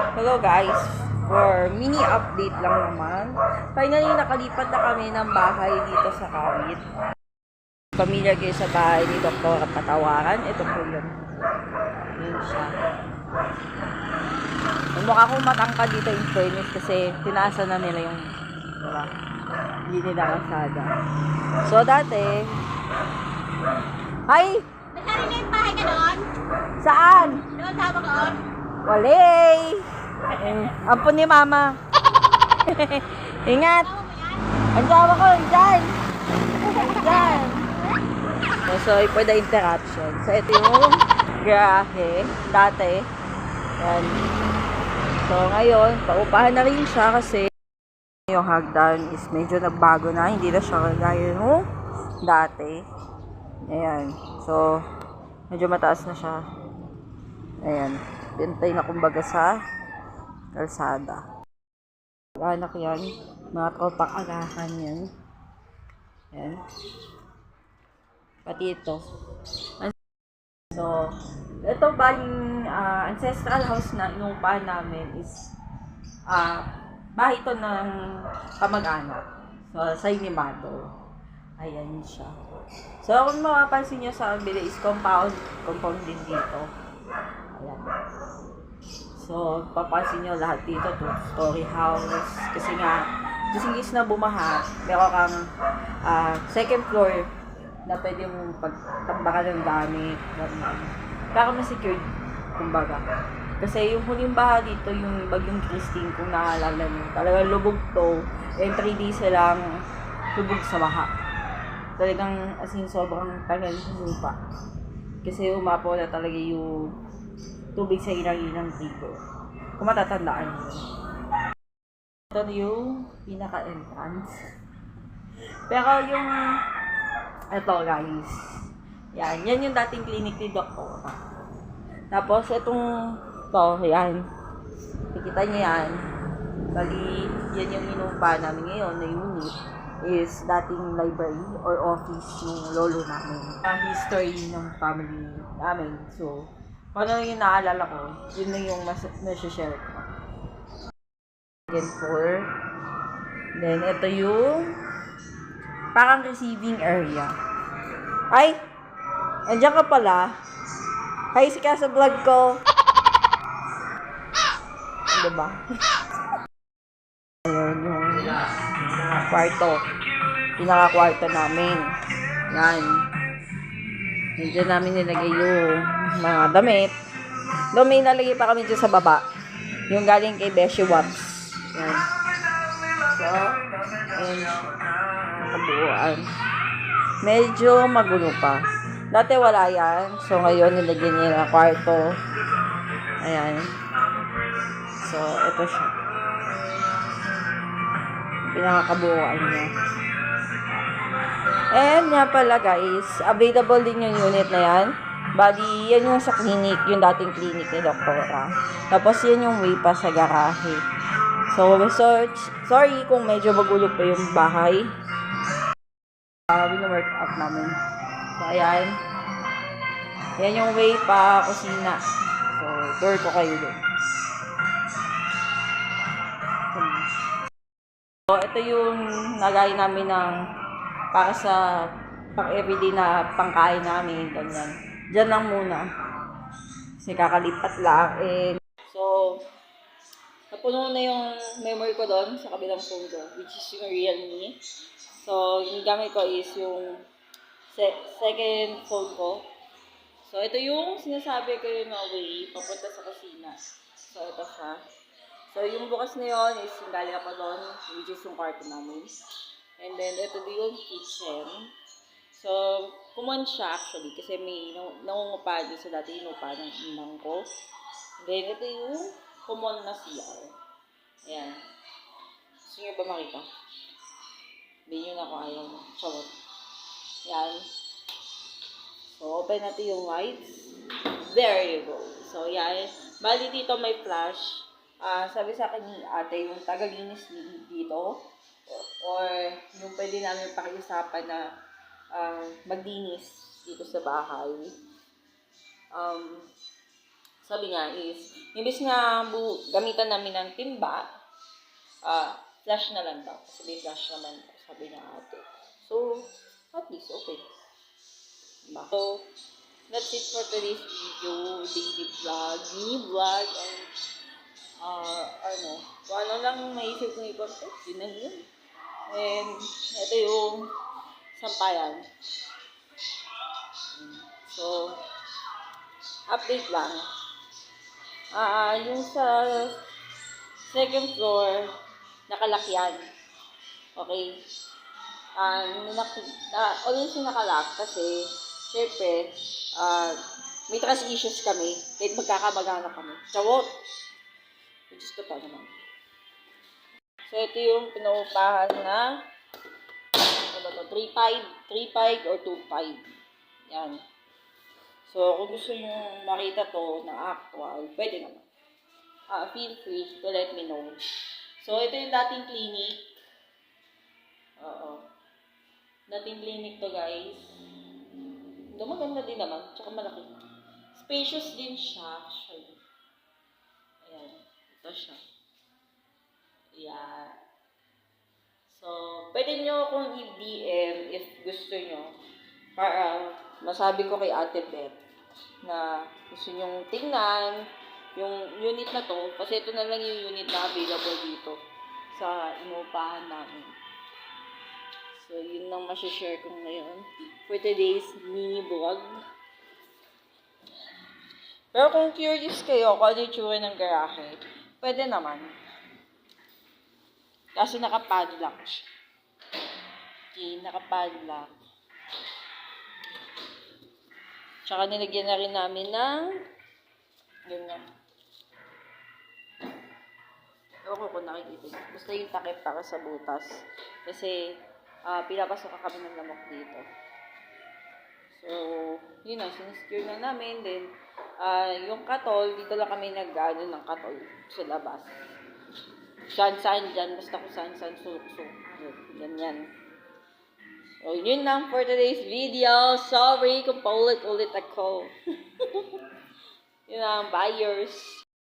Hello guys, for mini update lang naman. Finally, nakalipat na kami ng bahay dito sa Kawit. Familiar kayo sa bahay ni Dr. Patawaran. Ito po yun. Yun siya. Mukha akong matangka dito in fairness kasi tinaasan na nila yung diba? Hindi nila kasada. So dati, ay! Nasarili yung bahay ka doon? Saan? Doon sa doon? Walay! Ampun ni mama. Ingat! Ang jawa ko, dyan! Dyan! So, sorry for the interruption. So, ito yung garahe. Dati. Yan. So, ngayon, paupahan na rin siya kasi yung hagdan is medyo nagbago na. Hindi na siya kagaya nung dati. Ayan. So, medyo mataas na siya. Ayan. Pintay na kumbaga sa kalsada. Anak yan. Mga tropang agahan yan. Ayan. Pati ito. So, ito baling ancestral house na inuupahan namin is bahay ito ng kamag-anak. So, sa Inimado. Ayan siya. So, kung mapapansin nyo sa kabila is compound din dito. Ayan. So, papansin nyo lahat dito, two-story house. Kasi nga, just in case na bumaha, meron kang second floor na pwede mong pagtambakan ng gamit. Para ma-secured, kumbaga. Kasi yung huling baha dito, yung bagyong Christine, kung naalala nyo, talagang lubog to. And 3 days silang lubog sa baha. Talagang, as in, sobrang tagal sa lupa. Kasi umapaw na talaga yung tubig sa ilang river. Kung matatandaan nyo. Ito yung pinaka-entrance. Pero yung ito guys. Yan yung dating clinic ni Dr. Tapos itong yan. Nakikita nyo yan. Bali, yan yung inuupa namin ngayon na unit is dating library or office ng lolo namin. History ng family namin. So, kung ano yung naalala ko, yun na yung share ko. Again, 4. Then, ito yung parang receiving area. Ay! Andiyan ka pala. Hi, si ka sa vlog ko. Diba? Ayun yung kwarto. Pinaka-kwarto namin. Yan. Diyan namin nilagay yung mga damit. Doon may nalagay pa kami dyan sa baba. Yung galing kay Beshi Waps. Yan. So, ayun. Kabuuan. Medyo magulo pa. Dati wala yan. So, ngayon nilagyan niya ng kwarto. Ayan. So, ito siya. Pinakakabuuan niya. And nga pala guys, available din yung unit na yan. Bali, yan yung sa clinic, yung dating clinic ni Doktora. Tapos yan yung way pa sa garahe. So, sorry kung medyo magulo pa yung bahay. Wino-work out namin. So, ayan. Yan yung way pa kusina. So, tour ko kayo doon. So, ito yung nagay namin ng para sa pang-everyday na pangkain namin. Ganyan. Diyan lang muna. Kasi kakalipat lang. So, napuno na yung memory ko doon sa kabilang phone ko, which is yung Realme. So, yung gamit ko is yung second phone ko. So, ito yung sinasabi ko yung way papunta sa kusina. So, ito siya. So, yung bukas na yun is yung galing pa doon, which is yung kwarto namin. And then, ito din yung kitchen. So, common siya actually kasi may nangungupahan din sa dati yung upa ng inang ko. Then, ito yung common na CR. Ayan. Gusto nyo ba makita? Hindi nyo na ako ayaw. Charot. Ayan. So, open natin yung lights. There you go. So, yan. Bali dito may flash. Sabi sa akin ni ate, yung tagalinis dito. Or yung pwede namin pakiusapan na maglinis dito sa bahay. sabi nga is, imbis na gamitan namin ng timba, flash na lang daw. Kasi may flash naman daw, sabi ng ate. So, at least, okay. Diba? So, that's it for today's video, daily vlog, mini vlog, and, kung ano lang maisip kong i-content, yun na yun. And, ito yung sampayan. So, update lang. Yung sa second floor, nakalakyan. Okay? Always yung nakalak kasi, syempre, may trust issues kami. Kahit magkakamag-anak kami. Chawot! Which is totoo naman. So, ito yung pinaupahan na 3.5 or 2.5. Yan. So, kung gusto nyo makita to na actual, pwede naman. Feel free to let me know. So, ito yung dating clinic. Dating clinic to, guys. Ito maganda din naman. Tsaka malaki. Spacious din siya. Actually. Ayan. Ito siya. Ayan. So, pwede nyo akong i-DM if gusto nyo. Para masabi ko kay Ate Beth na gusto nyong tingnan yung unit na to. Kasi ito na lang yung unit na available dito sa inuupahan namin. So, yun lang masishare ko ngayon for today's mini vlog. Pero kung curious kayo kung ano yung tsura ng garahe, pwede naman. Kaso nakapadlock siya. Okay, nakapadlock. Tsaka nilagyan na rin namin ng ganyan. Ewan ko kung nakikita niyo. Basta yung takip para sa butas. Kasi pinapasok kami ng lamok dito. So, yun na. Sinisecure na namin. Then, yung katol, dito lang kami nag-ano ng katol sa labas. Saan-saan dyan. Basta kung saan-saan sulok-sulok. Ganyan. So, yun lang for today's video. Sorry kung paulit-ulit ako. Yun lang, buyers.